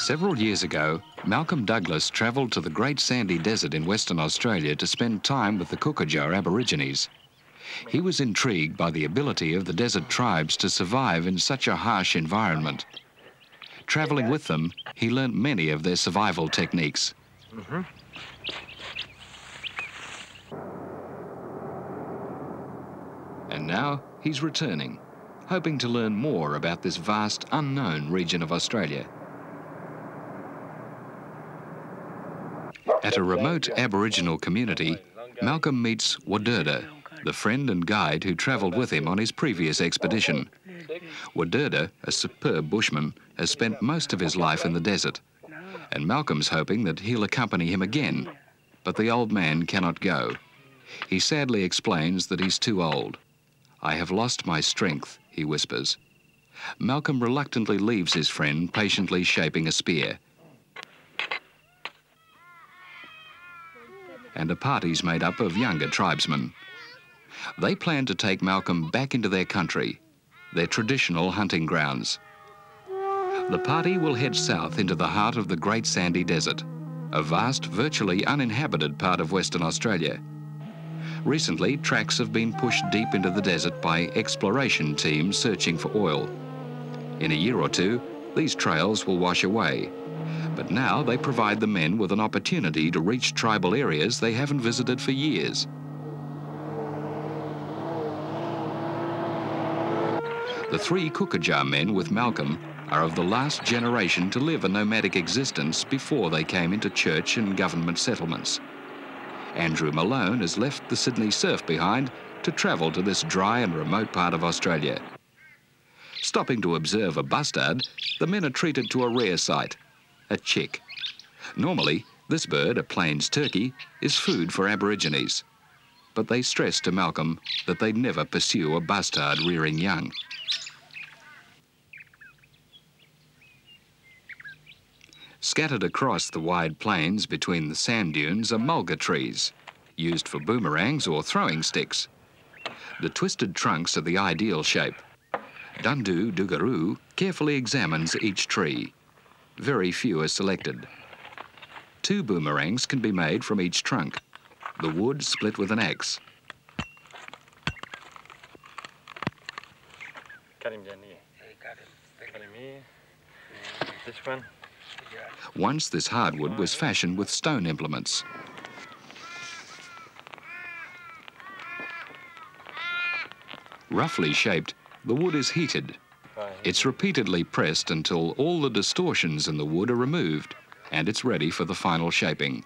Several years ago, Malcolm Douglas travelled to the Great Sandy Desert in Western Australia to spend time with the Kukadja Aborigines. He was intrigued by the ability of the desert tribes to survive in such a harsh environment. Travelling with them, he learnt many of their survival techniques. And now he's returning, hoping to learn more about this vast, unknown region of Australia. At a remote Aboriginal community, Malcolm meets Wadurda, the friend and guide who travelled with him on his previous expedition. Wadurda, a superb bushman, has spent most of his life in the desert, and Malcolm's hoping that he'll accompany him again, but the old man cannot go. He sadly explains that he's too old. "I have lost my strength," he whispers. Malcolm reluctantly leaves his friend patiently shaping a spear. And a party's made up of younger tribesmen. They plan to take Malcolm back into their country, their traditional hunting grounds. The party will head south into the heart of the Great Sandy Desert, a vast, virtually uninhabited part of Western Australia. Recently, tracks have been pushed deep into the desert by exploration teams searching for oil. In a year or two, these trails will wash away. But now they provide the men with an opportunity to reach tribal areas they haven't visited for years. The three Kukadja men with Malcolm are of the last generation to live a nomadic existence before they came into church and government settlements. Andrew Malone has left the Sydney surf behind to travel to this dry and remote part of Australia. Stopping to observe a bustard, the men are treated to a rare sight, a chick. Normally, this bird, a plains turkey, is food for Aborigines. But they stress to Malcolm that they'd never pursue a bustard rearing young. Scattered across the wide plains between the sand dunes are mulga trees, used for boomerangs or throwing sticks. The twisted trunks are the ideal shape. Dundu Dugaroo carefully examines each tree. Very few are selected. 2 boomerangs can be made from each trunk, the wood split with an axe. Cut him down here. Cut him here. This one. Once this hardwood was fashioned with stone implements. Roughly shaped, the wood is heated. It's repeatedly pressed until all the distortions in the wood are removed, and it's ready for the final shaping.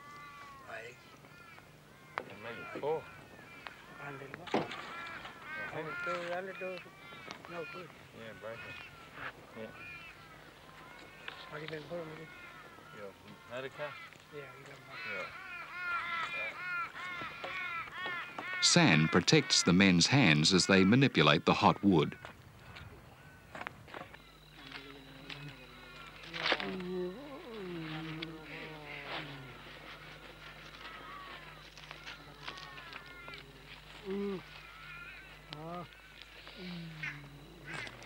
Sand protects the men's hands as they manipulate the hot wood.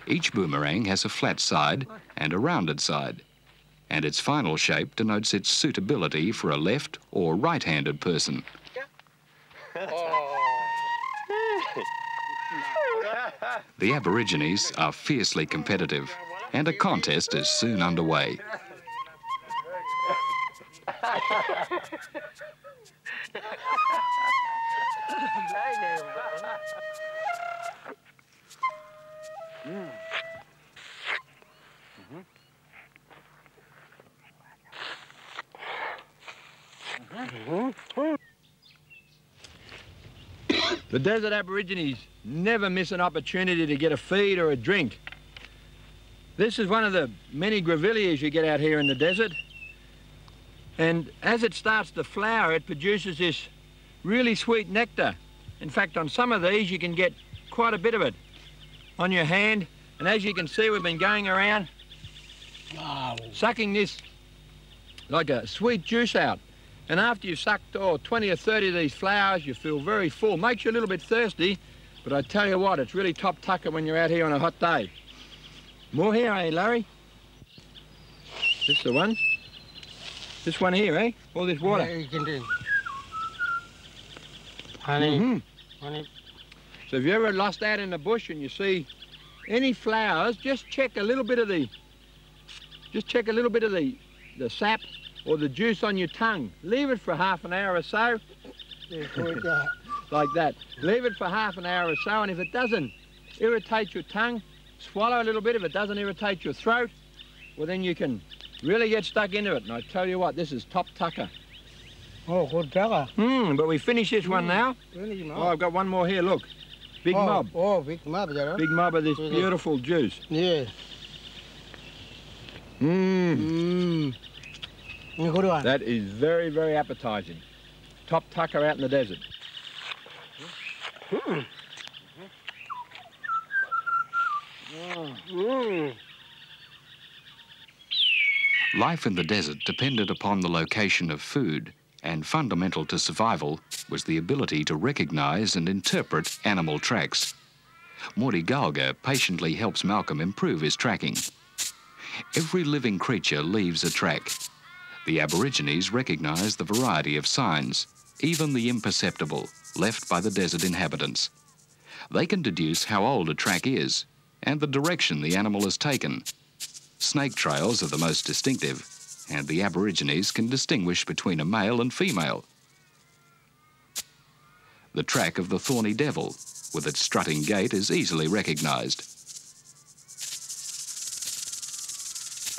Each boomerang has a flat side and a rounded side, and its final shape denotes its suitability for a left or right-handed person. The Aborigines are fiercely competitive, and a contest is soon underway. The desert Aborigines never miss an opportunity to get a feed or a drink. This is one of the many grevilleas you get out here in the desert. And as it starts to flower, it produces this really sweet nectar. In fact, on some of these, you can get quite a bit of it on your hand. And as you can see, we've been going around sucking this like a sweet juice out. And after you've sucked 20 or 30 of these flowers, you feel very full. Makes you a little bit thirsty, but I tell you what, it's really top tucker when you're out here on a hot day. More here, eh, Larry? This the one? This one here, eh? All this water. Yeah, you can drink. Honey. Mm-hmm. Honey. So if you ever lost out in the bush and you see any flowers, just check a little bit of the sap or the juice on your tongue. Leave it for half an hour or so. Like that. Leave it for half an hour or so, and if it doesn't irritate your tongue, swallow a little bit. If it doesn't irritate your throat, well, then you can really get stuck into it. And I tell you what, this is top tucker. Oh, good tucker. But we finish this one now. Oh, I've got one more here, look. Big mob. Oh, big mob, yeah. Big mob of this beautiful juice. Yeah. Good one. That is very, very appetizing. Top tucker out in the desert. Life in the desert depended upon the location of food, and fundamental to survival was the ability to recognise and interpret animal tracks. Morty Galga patiently helps Malcolm improve his tracking. Every living creature leaves a track. The Aborigines recognise the variety of signs, even the imperceptible, left by the desert inhabitants. They can deduce how old a track is and the direction the animal has taken. Snake trails are the most distinctive, and the Aborigines can distinguish between a male and female. The track of the thorny devil, with its strutting gait, is easily recognised.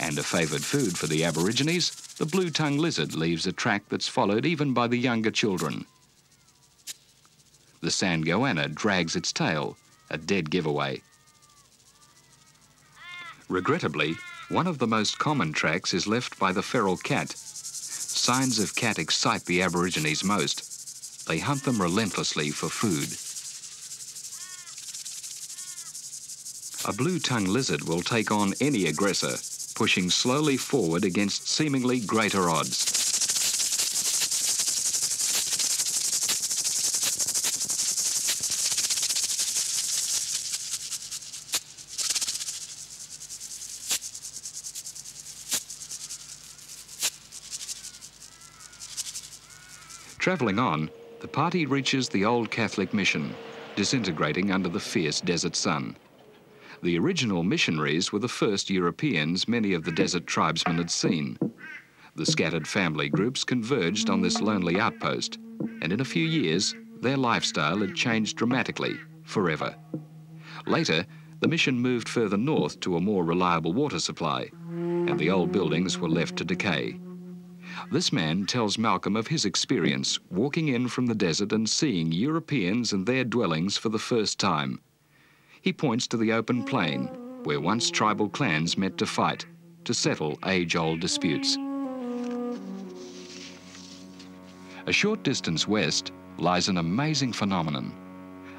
And a favoured food for the Aborigines, the blue-tongued lizard leaves a track that's followed even by the younger children. The sand goanna drags its tail, a dead giveaway. Regrettably, one of the most common tracks is left by the feral cat. Signs of cat excite the Aborigines most. They hunt them relentlessly for food. A blue-tongued lizard will take on any aggressor, pushing slowly forward against seemingly greater odds. Travelling on, the party reaches the old Catholic mission, disintegrating under the fierce desert sun. The original missionaries were the first Europeans many of the desert tribesmen had seen. The scattered family groups converged on this lonely outpost, and in a few years, their lifestyle had changed dramatically, forever. Later, the mission moved further north to a more reliable water supply, and the old buildings were left to decay. This man tells Malcolm of his experience walking in from the desert and seeing Europeans and their dwellings for the first time. He points to the open plain where once tribal clans met to fight, to settle age-old disputes. A short distance west lies an amazing phenomenon.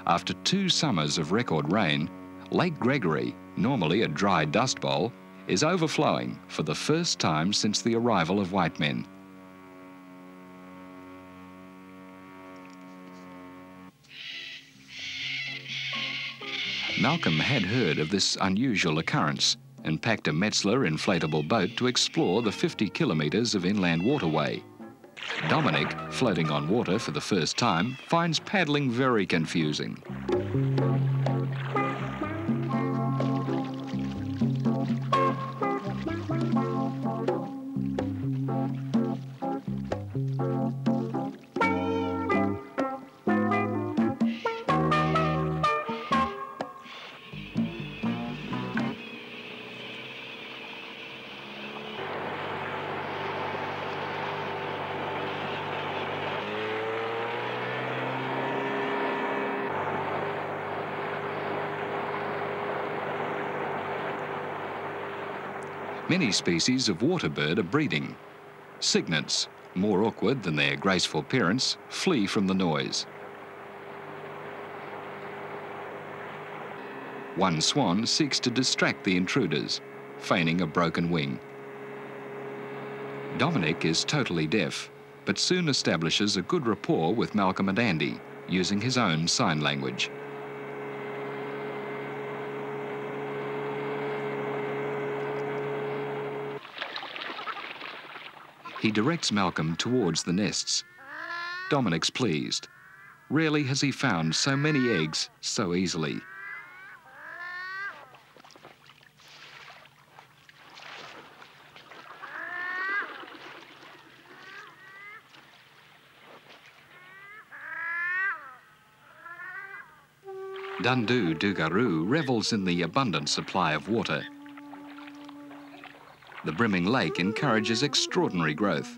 After 2 summers of record rain, Lake Gregory, normally a dry dust bowl, is overflowing for the first time since the arrival of white men. Malcolm had heard of this unusual occurrence and packed a Metzler inflatable boat to explore the 50 kilometres of inland waterway. Dominic, floating on water for the first time, finds paddling very confusing. Many species of water bird are breeding. Cygnets, more awkward than their graceful parents, flee from the noise. One swan seeks to distract the intruders, feigning a broken wing. Dominic is totally deaf, but soon establishes a good rapport with Malcolm and Andy, using his own sign language. He directs Malcolm towards the nests. Dominic's pleased. Rarely has he found so many eggs so easily. Dundu Dugaroo revels in the abundant supply of water. The brimming lake encourages extraordinary growth.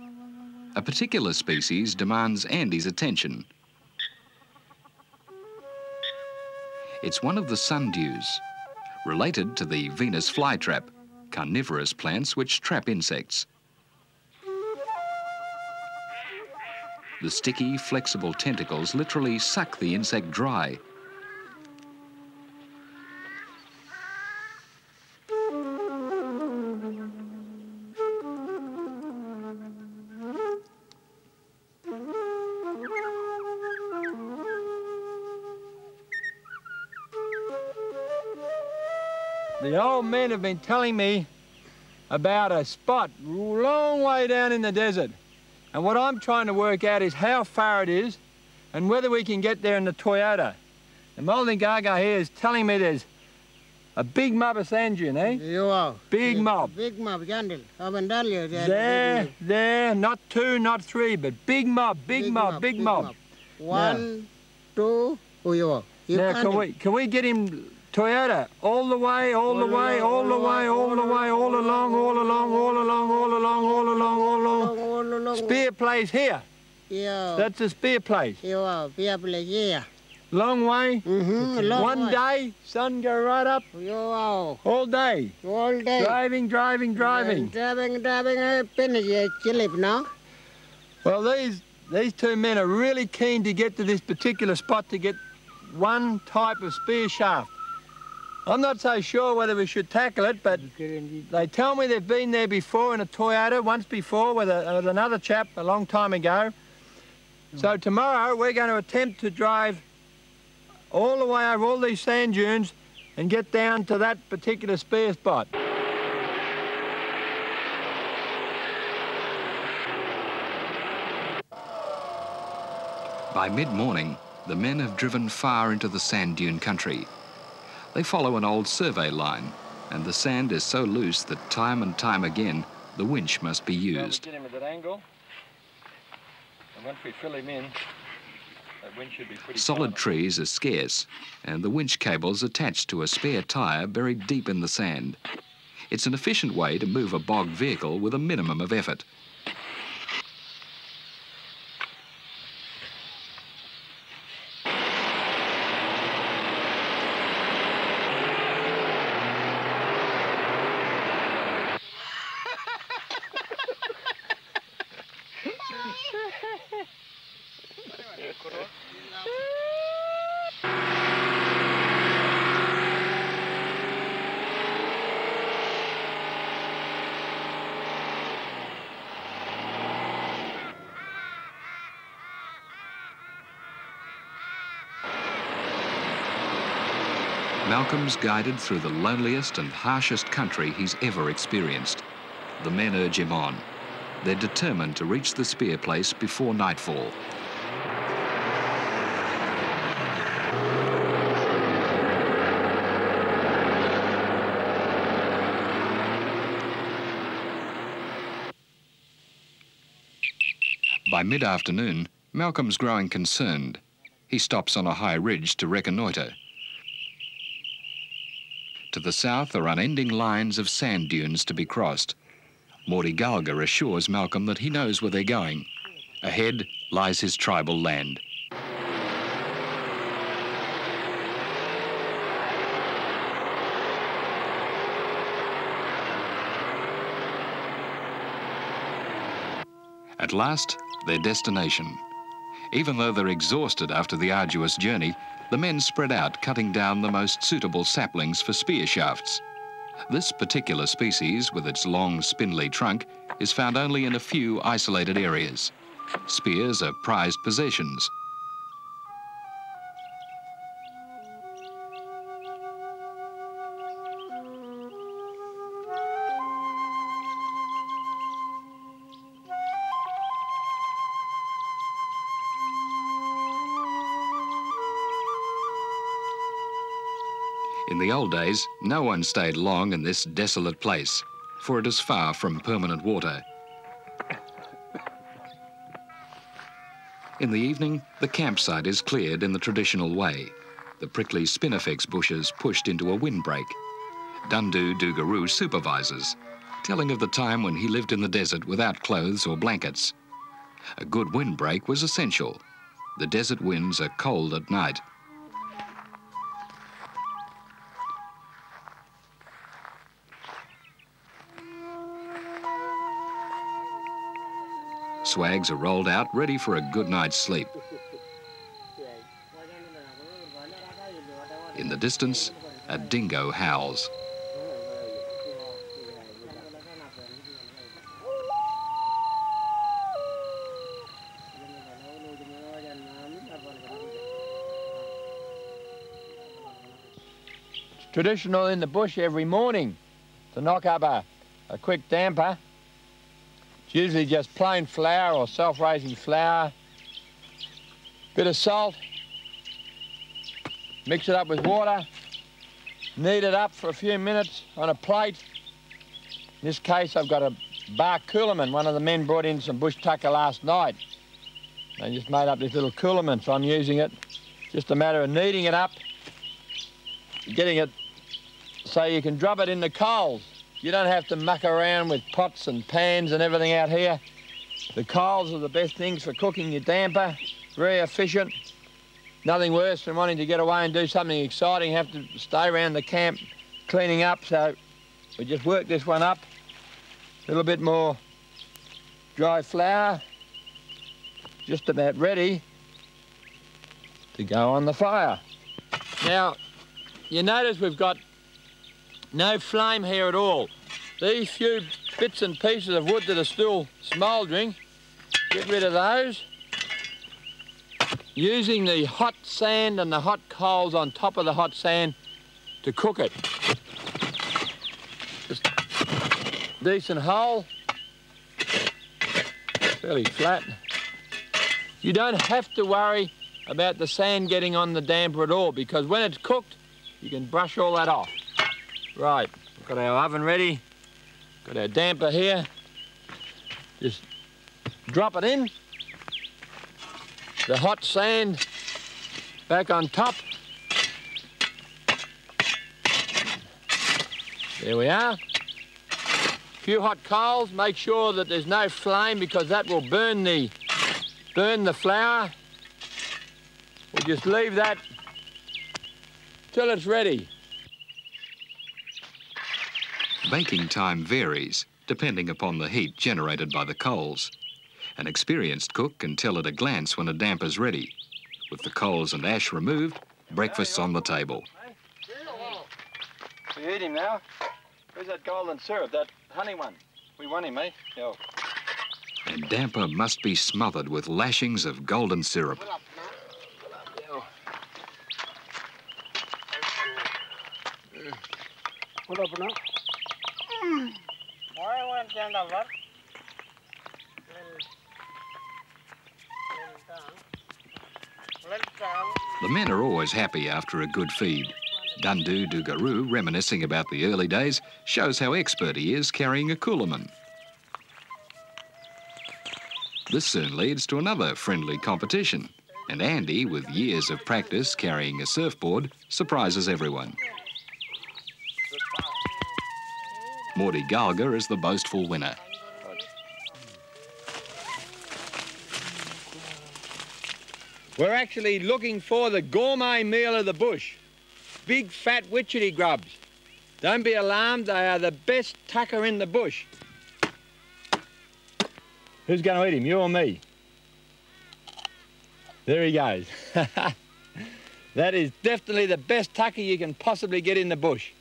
A particular species demands Andy's attention. It's one of the sundews, related to the Venus flytrap, carnivorous plants which trap insects. The sticky, flexible tentacles literally suck the insect dry. The old men have been telling me about a spot a long way down in the desert. And what I'm trying to work out is how far it is and whether we can get there in the Toyota. And Malden Gaga here is telling me there's a big mob of sand dune, eh? Yeah. Big mob. Big mob, Jandil. There, not 2, not 3, but big mob, big mob. 1, 2, oh, yeah. Now, can we get him Toyota all the way, all the way, all the way, all the way, all along, all along, all along, all along, all along, all along. Spear place here. Yeah. That's a spear place. Yeah, spear place, yeah. Long way. Long One way. day, sun go right up. Yeah. All day. All day. Driving. Driving, finish chilip now. Well, these two men are really keen to get to this particular spot to get one type of spear shaft. I'm not so sure whether we should tackle it, but they tell me they've been there before in a Toyota, once before with another chap a long time ago. So tomorrow we're going to attempt to drive all the way over all these sand dunes and get down to that particular spear spot. By mid-morning, the men have driven far into the sand dune country. They follow an old survey line, and the sand is so loose that time and time again, the winch must be used. Well, we get him at that angle, and once we fill him in, that winch should be pretty Solid tight. trees are scarce, and the winch cable's attached to a spare tyre buried deep in the sand. It's an efficient way to move a bogged vehicle with a minimum of effort. Malcolm's guided through the loneliest and harshest country he's ever experienced. The men urge him on. They're determined to reach the spear place before nightfall. By mid-afternoon, Malcolm's growing concerned. He stops on a high ridge to reconnoitre. To the south are unending lines of sand dunes to be crossed. Morty Galga assures Malcolm that he knows where they're going. Ahead lies his tribal land. At last, their destination. Even though they're exhausted after the arduous journey, the men spread out, cutting down the most suitable saplings for spear shafts. This particular species, with its long, spindly trunk, is found only in a few isolated areas. Spears are prized possessions. In the old days, no one stayed long in this desolate place, for it is far from permanent water. In the evening, the campsite is cleared in the traditional way, the prickly spinifex bushes pushed into a windbreak. Dundu Dugaroo supervises, telling of the time when he lived in the desert without clothes or blankets. A good windbreak was essential. The desert winds are cold at night. Swags are rolled out, ready for a good night's sleep. In the distance, a dingo howls. It's traditional in the bush every morning to knock up a quick damper. It's usually just plain flour or self-raising flour, bit of salt, mix it up with water, knead it up for a few minutes on a plate. In this case, I've got a bark coolerman. One of the men brought in some bush tucker last night. They just made up this little coolerman, so I'm using it. Just a matter of kneading it up, getting it so you can drop it in the coals. You don't have to muck around with pots and pans and everything out here. The coals are the best things for cooking your damper, very efficient. Nothing worse than wanting to get away and do something exciting, have to stay around the camp cleaning up, so we just work this one up. A little bit more dry flour, just about ready to go on the fire. Now, you notice we've got no flame here at all. These few bits and pieces of wood that are still smouldering, get rid of those. Using the hot sand and the hot coals on top of the hot sand to cook it. Just decent hole, fairly flat. You don't have to worry about the sand getting on the damper at all, because when it's cooked, you can brush all that off. Right, we've got our oven ready, got our damper here. Just drop it in. The hot sand back on top. There we are. A few hot coals, make sure that there's no flame because that will burn the flour. We'll just leave that till it's ready. Baking time varies, depending upon the heat generated by the coals. An experienced cook can tell at a glance when a damper's ready. With the coals and ash removed, breakfast's on the table. We eat him now. Where's that golden syrup, that honey one? We want him, eh? Yo. And damper must be smothered with lashings of golden syrup. Yo. The men are always happy after a good feed. Dundu Dugaroo, reminiscing about the early days, shows how expert he is carrying a coolerman. This soon leads to another friendly competition, and Andy, with years of practice carrying a surfboard, surprises everyone. Morty Galga is the boastful winner. We're actually looking for the gourmet meal of the bush. Big fat witchetty grubs. Don't be alarmed, they are the best tucker in the bush. Who's going to eat him, you or me? There he goes. That is definitely the best tucker you can possibly get in the bush.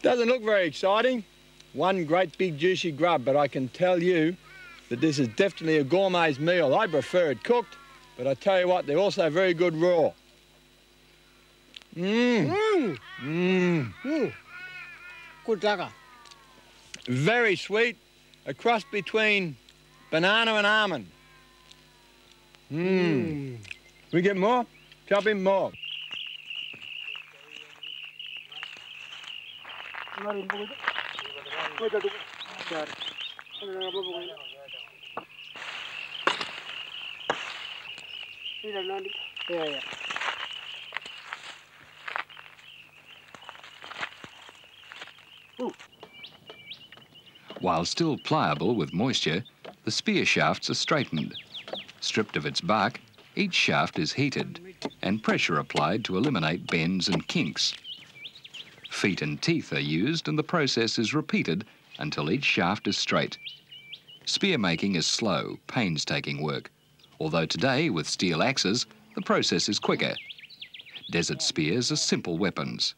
Doesn't look very exciting. One great big juicy grub, but I can tell you that this is definitely a gourmet's meal. I prefer it cooked, but I tell you what, they're also very good raw. Good tucker. Very sweet, a cross between banana and almond. We get more? Chop him more. While still pliable with moisture, the spear shafts are straightened. Stripped of its bark, each shaft is heated and pressure applied to eliminate bends and kinks. Feet and teeth are used and the process is repeated until each shaft is straight. Spear making is slow, painstaking work, although today with steel axes the process is quicker. Desert spears are simple weapons.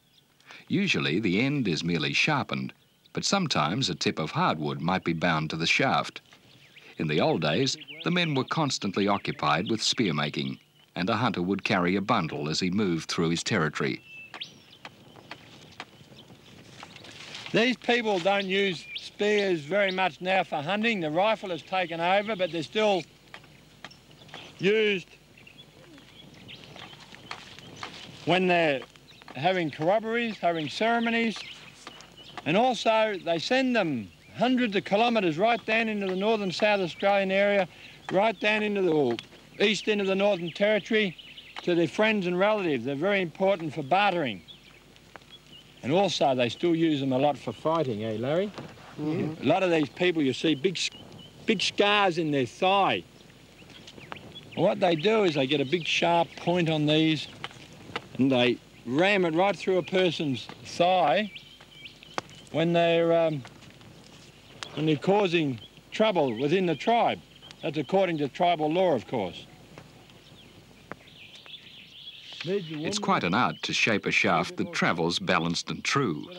Usually the end is merely sharpened, but sometimes a tip of hardwood might be bound to the shaft. In the old days, the men were constantly occupied with spear making, and a hunter would carry a bundle as he moved through his territory. These people don't use spears very much now for hunting. The rifle has taken over, but they're still used when they're having corroborees, having ceremonies, and also they send them hundreds of kilometres right down into the northern South Australian area, right down into the east end of the Northern Territory to their friends and relatives. They're very important for bartering. And also they still use them a lot for fighting, eh, Larry? Mm-hmm. A lot of these people, you see big scars in their thigh. And what they do is they get a big sharp point on these and they ram it right through a person's thigh when they're causing trouble within the tribe. That's according to tribal law, of course. It's quite an art to shape a shaft that travels balanced and true.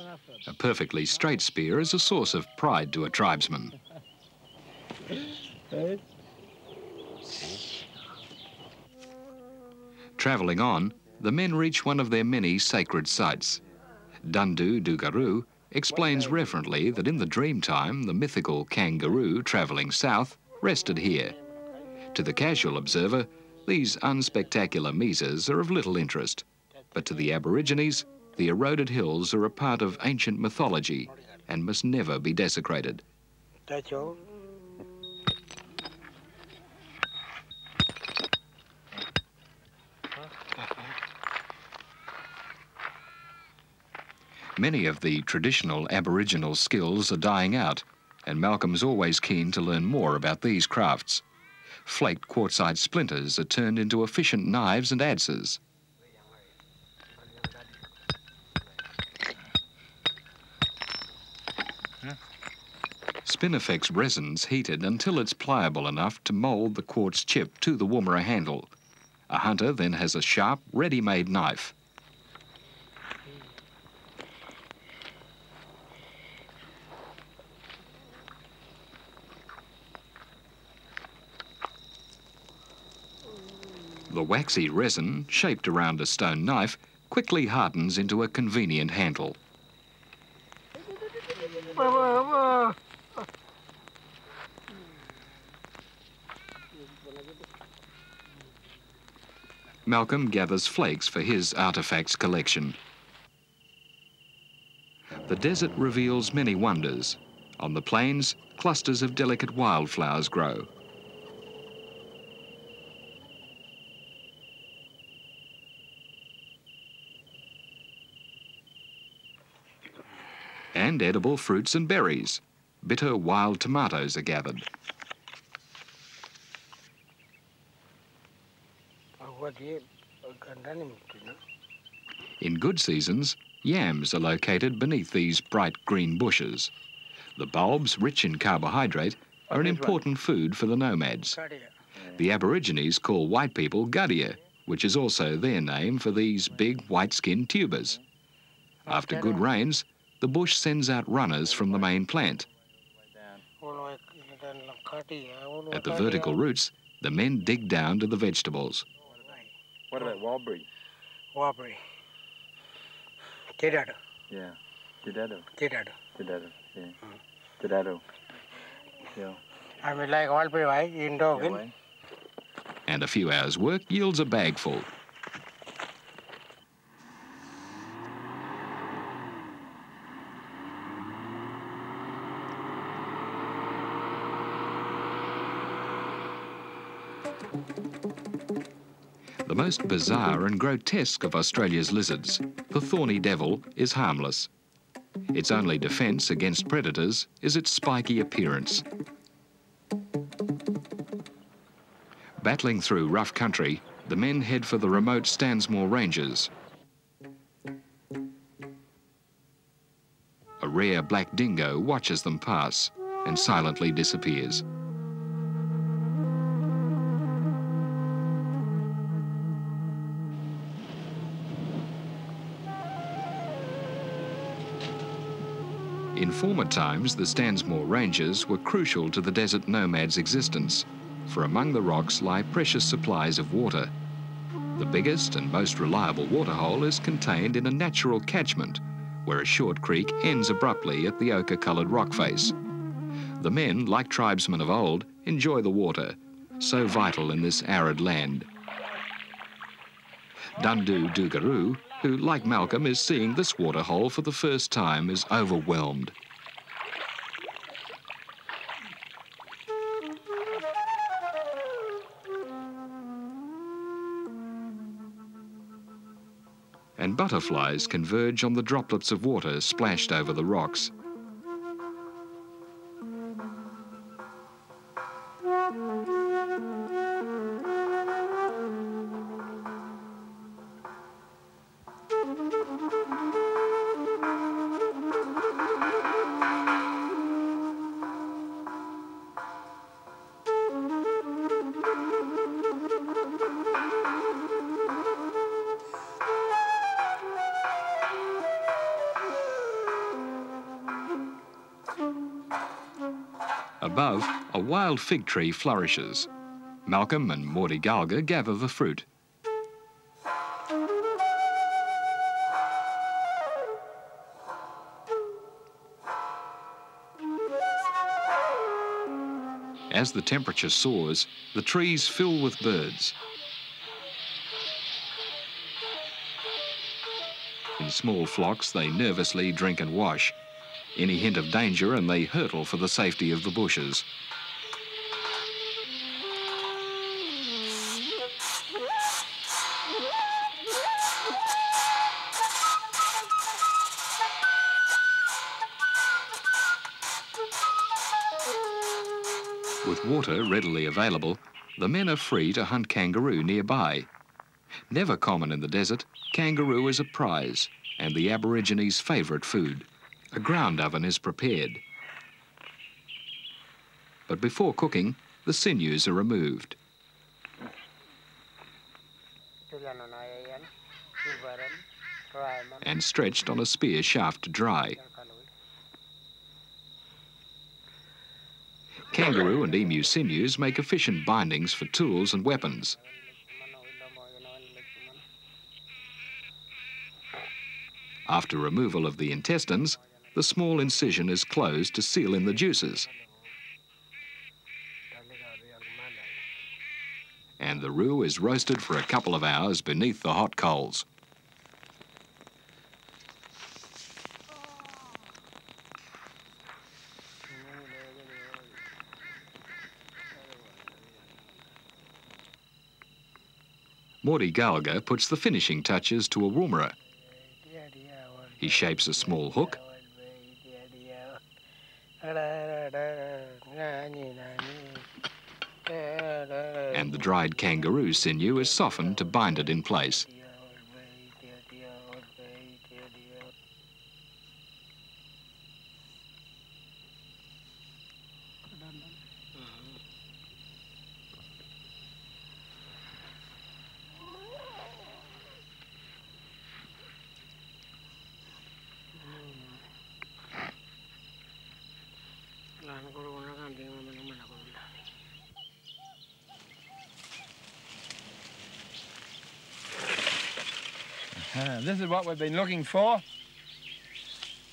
A perfectly straight spear is a source of pride to a tribesman. Travelling on, the men reach one of their many sacred sites. Dundu Dugaroo explains reverently that in the dream time, the mythical kangaroo travelling south rested here. To the casual observer, these unspectacular mesas are of little interest, but to the Aborigines, the eroded hills are a part of ancient mythology and must never be desecrated. Many of the traditional Aboriginal skills are dying out, and Malcolm's always keen to learn more about these crafts. Flaked quartzite splinters are turned into efficient knives and adzes. Spinifex resin's heated until it's pliable enough to mould the quartz chip to the woomera handle. A hunter then has a sharp, ready-made knife. The waxy resin, shaped around a stone knife, quickly hardens into a convenient handle. Malcolm gathers flakes for his artefacts collection. The desert reveals many wonders. On the plains, clusters of delicate wildflowers grow. And edible fruits and berries. Bitter wild tomatoes are gathered. In good seasons, yams are located beneath these bright green bushes. The bulbs, rich in carbohydrate, are an important food for the nomads. The Aborigines call white people Kukadja, which is also their name for these big white-skinned tubers. After good rains, the bush sends out runners from the main plant. At the vertical roots, the men dig down to the vegetables. What about wabri? Wabri. Tidado. Yeah. Tidado. Tidado. Tidado. Yeah. Tidado. Yeah. I mean, like wabri, right? In dog. And a few hours' work yields a bag full. The most bizarre and grotesque of Australia's lizards, the thorny devil, is harmless. Its only defence against predators is its spiky appearance. Battling through rough country, the men head for the remote Stansmore Ranges. A rare black dingo watches them pass and silently disappears. In former times, the Stansmore Ranges were crucial to the desert nomad's existence, for among the rocks lie precious supplies of water. The biggest and most reliable waterhole is contained in a natural catchment, where a short creek ends abruptly at the ochre-coloured rock face. The men, like tribesmen of old, enjoy the water, so vital in this arid land. Dundu Dugaroo, who, like Malcolm, is seeing this waterhole for the first time, is overwhelmed. And butterflies converge on the droplets of water splashed over the rocks. Above, a wild fig tree flourishes. Malcolm and Morty Galga gather the fruit. As the temperature soars, the trees fill with birds. In small flocks, they nervously drink and wash. Any hint of danger and they hurtle for the safety of the bushes. With water readily available, the men are free to hunt kangaroo nearby. Never common in the desert, kangaroo is a prize and the Aborigines' favourite food. A ground oven is prepared. But before cooking, the sinews are removed. And stretched on a spear shaft to dry. Kangaroo and emu sinews make efficient bindings for tools and weapons. After removal of the intestines, the small incision is closed to seal in the juices. And the roo is roasted for a couple of hours beneath the hot coals. Morty Galga puts the finishing touches to a woomera. He shapes a small hook and the dried kangaroo sinew is softened to bind it in place. This is what we've been looking for.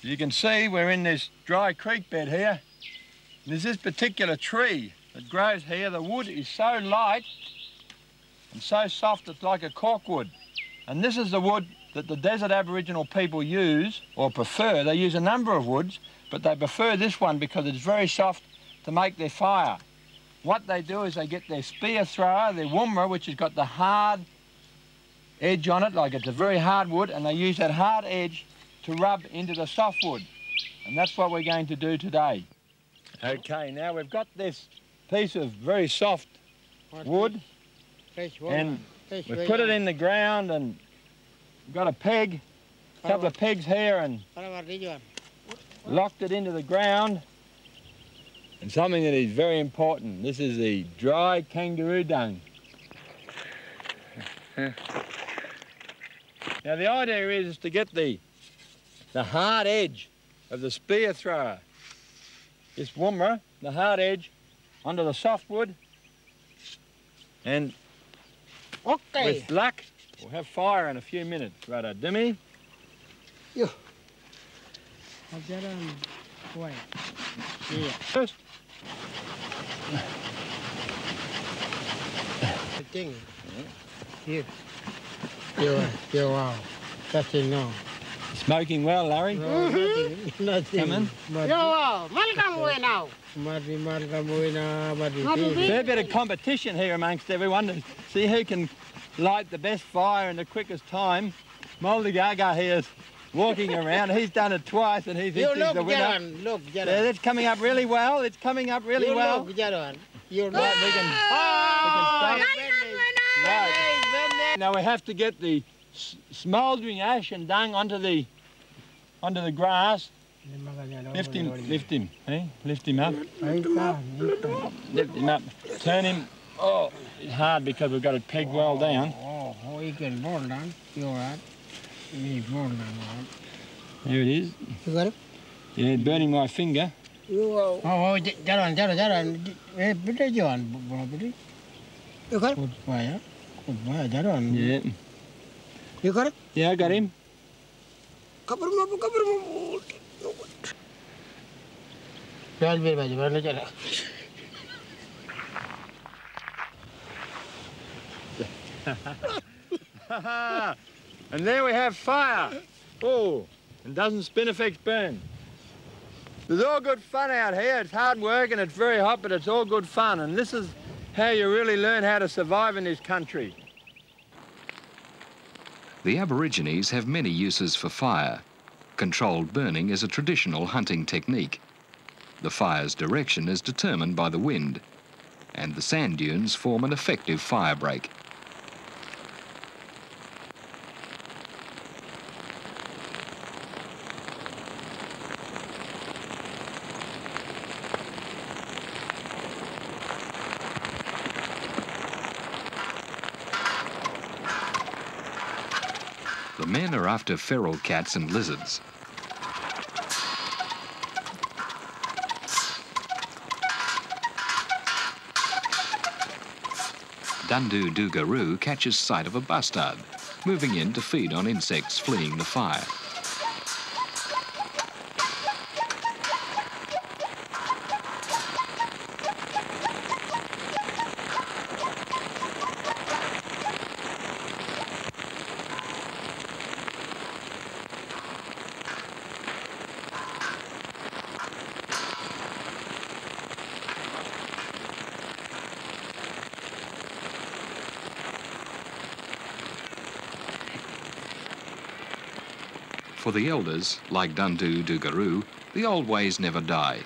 You can see we're in this dry creek bed here. There's this particular tree that grows here. The wood is so light and so soft it's like a corkwood. And this is the wood that the desert Aboriginal people use, or prefer. They use a number of woods, but they prefer this one because it's very soft to make their fire. What they do is they get their spear thrower, their woomera, which has got the hard edge on it, like it's a very hard wood, and they use that hard edge to rub into the soft wood. And that's what we're going to do today. Okay, now we've got this piece of very soft wood, and we've put it in the ground, and we've got a peg, a couple of pegs here, and locked it into the ground. And something that is very important, this is the dry kangaroo dung. Now the idea is to get the hard edge of the spear thrower, this woomera, the hard edge, onto the softwood, and with luck, we'll have fire in a few minutes. Righto, Dimmy? Yo. First. Thing. Here. Wow. That's it now. Smoking well, Larry? No, nothing. Come in. Fair bit of competition here amongst everyone to see who can light the best fire in the quickest time. Moldy Gaga here is walking around. He's done it twice and he thinks he's the winner. Look, Yeah, it's coming up really well. It's coming up really well. Look, Right, we can stop. Right. Now we have to get the smouldering ash and dung onto the grass. Lift him, eh? Lift him up. Lift him up. Turn him. Oh, it's hard because we've got it pegged well down. Oh, you can roll down. You're right. You roll down. There it is. You got it? Yeah, burning my finger. Jalan. Eh, betul jalan, betul. You got it? Good fire. Jalan. Yeah. You got it? Yeah, I got him. Kabar mo. Jalan baju, jalan. And there we have fire. Oh, and doesn't spin effects burn. There's all good fun out here. It's hard work and it's very hot, but it's all good fun. And this is how you really learn how to survive in this country. The Aborigines have many uses for fire. Controlled burning is a traditional hunting technique. The fire's direction is determined by the wind, and the sand dunes form an effective fire break. The men are after feral cats and lizards. Dundu Dugaroo catches sight of a bustard, moving in to feed on insects fleeing the fire. For the elders, like Dundu Dugaroo, the old ways never die.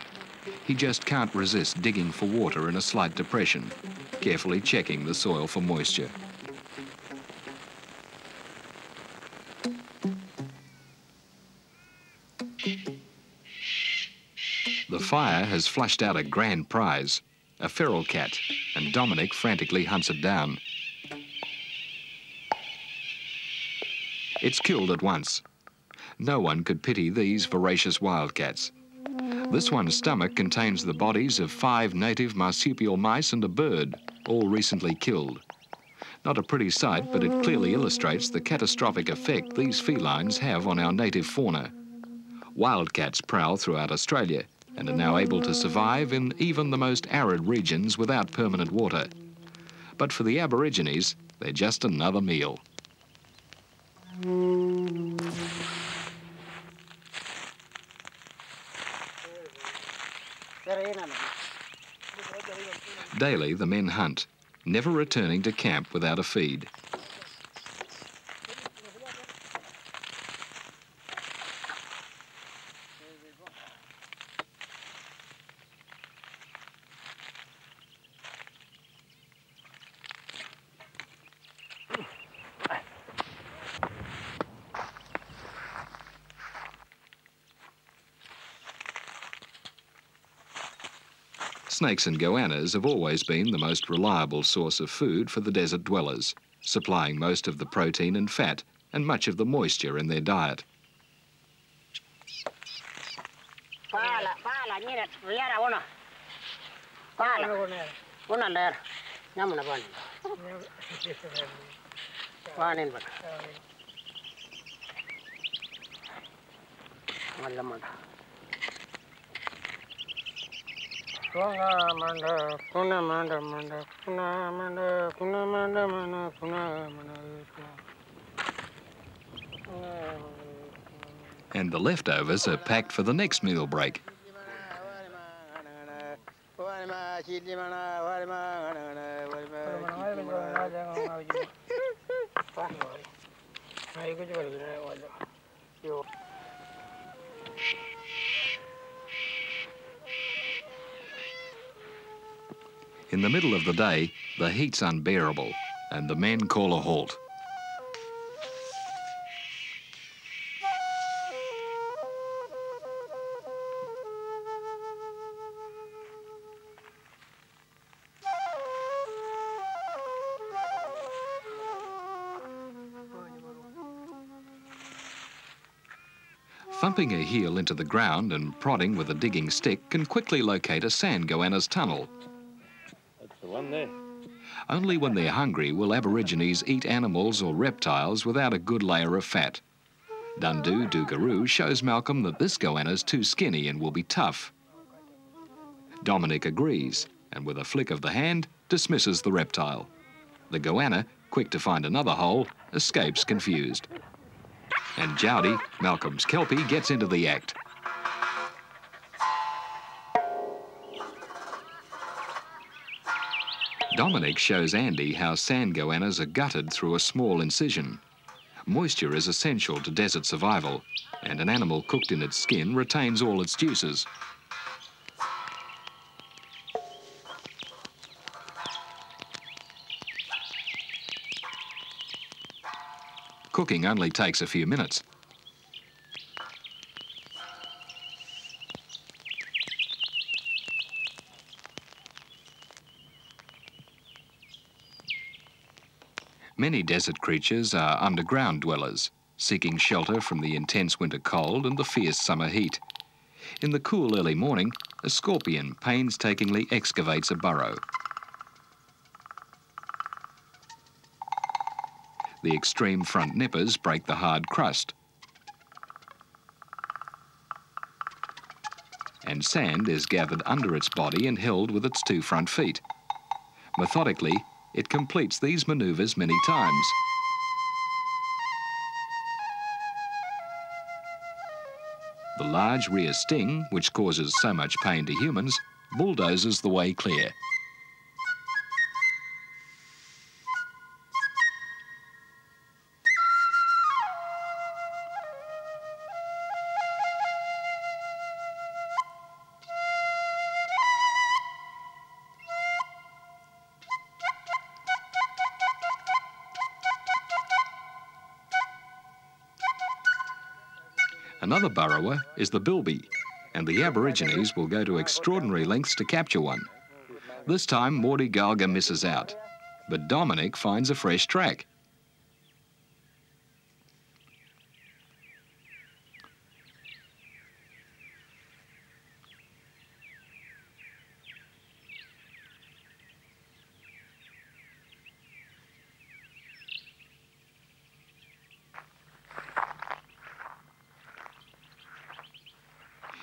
He just can't resist digging for water in a slight depression, carefully checking the soil for moisture. The fire has flushed out a grand prize, a feral cat, and Dominic frantically hunts it down. It's killed at once. No one could pity these voracious wildcats. This one's stomach contains the bodies of 5 native marsupial mice and a bird, all recently killed. Not a pretty sight, but it clearly illustrates the catastrophic effect these felines have on our native fauna. Wildcats prowl throughout Australia and are now able to survive in even the most arid regions without permanent water. But for the Aborigines, they're just another meal. Daily, the men hunt, never returning to camp without a feed. Snakes and goannas have always been the most reliable source of food for the desert dwellers, supplying most of the protein and fat and much of the moisture in their diet. And the leftovers are packed for the next meal break. In the middle of the day, the heat's unbearable, and the men call a halt. Thumping a heel into the ground and prodding with a digging stick can quickly locate a sand goanna's tunnel. That's the one there. Only when they're hungry will Aborigines eat animals or reptiles without a good layer of fat. Dundu Dugaroo shows Malcolm that this goanna's too skinny and will be tough. Dominic agrees, and with a flick of the hand, dismisses the reptile. The goanna, quick to find another hole, escapes confused. And Jowdy, Malcolm's kelpie, gets into the act. Dominic shows Andy how sand goannas are gutted through a small incision. Moisture is essential to desert survival, and an animal cooked in its skin retains all its juices. Cooking only takes a few minutes. Many desert creatures are underground dwellers, seeking shelter from the intense winter cold and the fierce summer heat. In the cool early morning, a scorpion painstakingly excavates a burrow. The extreme front nippers break the hard crust. And sand is gathered under its body and held with its two front feet. Methodically, it completes these manoeuvres many times. The large rear sting, which causes so much pain to humans, bulldozes the way clear. Another burrower is the bilby, and the Aborigines will go to extraordinary lengths to capture one. This time, Morty Galga misses out, but Dominic finds a fresh track.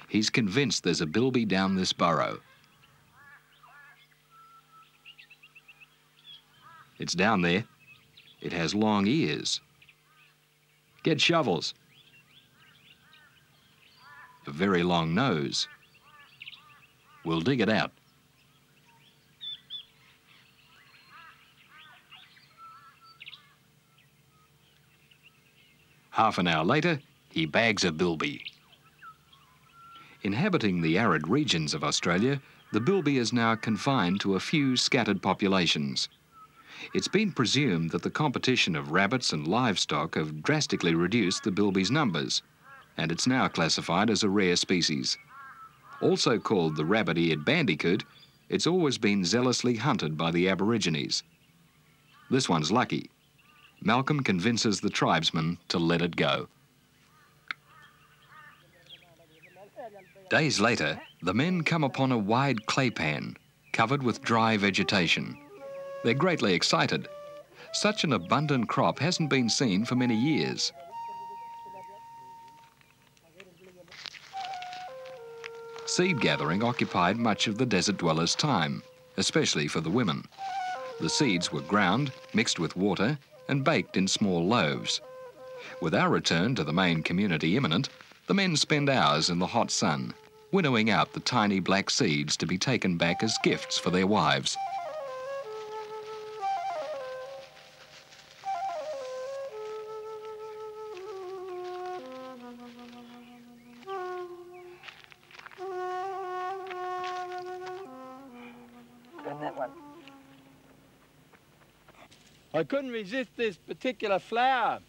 He's convinced there's a bilby down this burrow. It's down there. It has long ears. Get shovels. A very long nose. We'll dig it out. Half an hour later, he bags a bilby. Inhabiting the arid regions of Australia, the bilby is now confined to a few scattered populations. It's been presumed that the competition of rabbits and livestock have drastically reduced the bilby's numbers, and it's now classified as a rare species. Also called the rabbit-eared bandicoot, it's always been zealously hunted by the Aborigines. This one's lucky. Malcolm convinces the tribesmen to let it go. Days later, the men come upon a wide clay pan covered with dry vegetation. They're greatly excited. Such an abundant crop hasn't been seen for many years. Seed gathering occupied much of the desert dwellers' time, especially for the women. The seeds were ground, mixed with water, and baked in small loaves. With our return to the main community imminent, the men spend hours in the hot sun, winnowing out the tiny black seeds to be taken back as gifts for their wives. I couldn't resist this particular flower.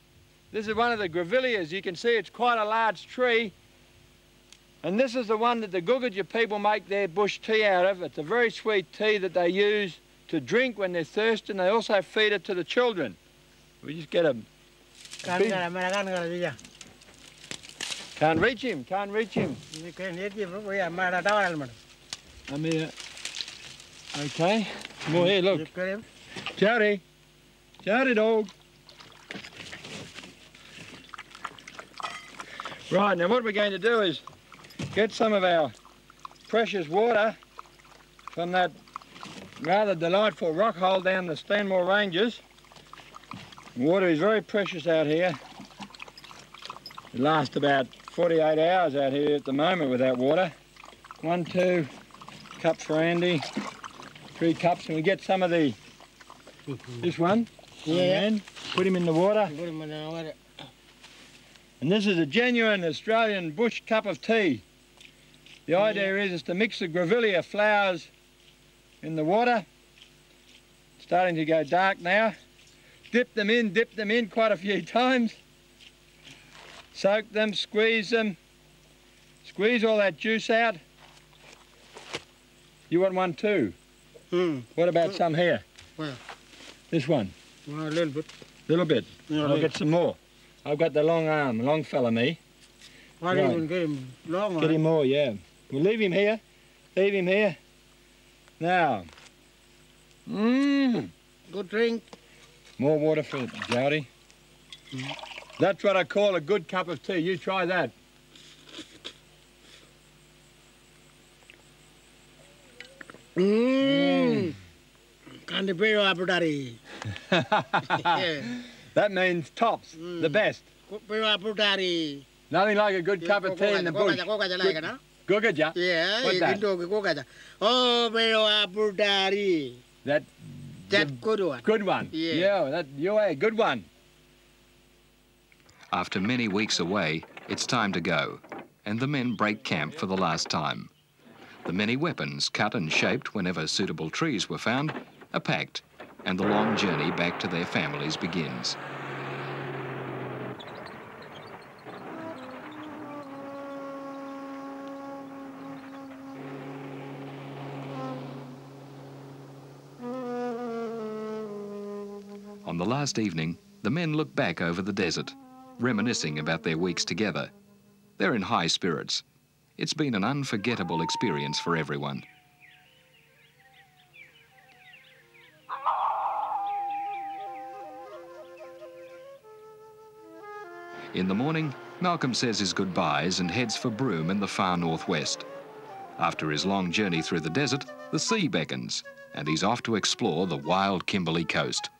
This is one of the grevilleas. You can see it's quite a large tree. And this is the one that the Kukadja people make their bush tea out of. It's a very sweet tea that they use to drink when they're thirsty, and they also feed it to the children. We just get a can't reach him, can't reach him. I'm here. Okay. More here, look. Jody. Jody, dog. Right, now what we're going to do is get some of our precious water from that rather delightful rock hole down the Stanmore Ranges. Water is very precious out here. It lasts about 48 hours out here at the moment with that water. 1, 2 cups for Andy, 3 cups, and we get some of the, this one, and put him in the water. And this is a genuine Australian bush cup of tea. The idea is to mix the grevillea flowers in the water. It's starting to go dark now. Dip them in quite a few times. Soak them, squeeze them. Squeeze all that juice out. You want one too? What about some here? Where? This one? A little bit. Little bit. I'll get some more. I've got the long arm, long fella me. Why don't you get him long? Get him more, yeah. We'll leave him here. Leave him here. Now. Good drink. More water for Jody. That's what I call a good cup of tea. You try that. That means tops, the best. Nothing like a good cup of tea in the bush. Kukadja? Yeah, what's that? Kukadja. Oh, That good one. Good one. Yeah, good one. After many weeks away, it's time to go, and the men break camp for the last time. The many weapons cut and shaped whenever suitable trees were found are packed, and the long journey back to their families begins. On the last evening, the men look back over the desert, reminiscing about their weeks together. They're in high spirits. It's been an unforgettable experience for everyone. In the morning, Malcolm says his goodbyes and heads for Broome in the far northwest. After his long journey through the desert, the sea beckons, and he's off to explore the wild Kimberley coast.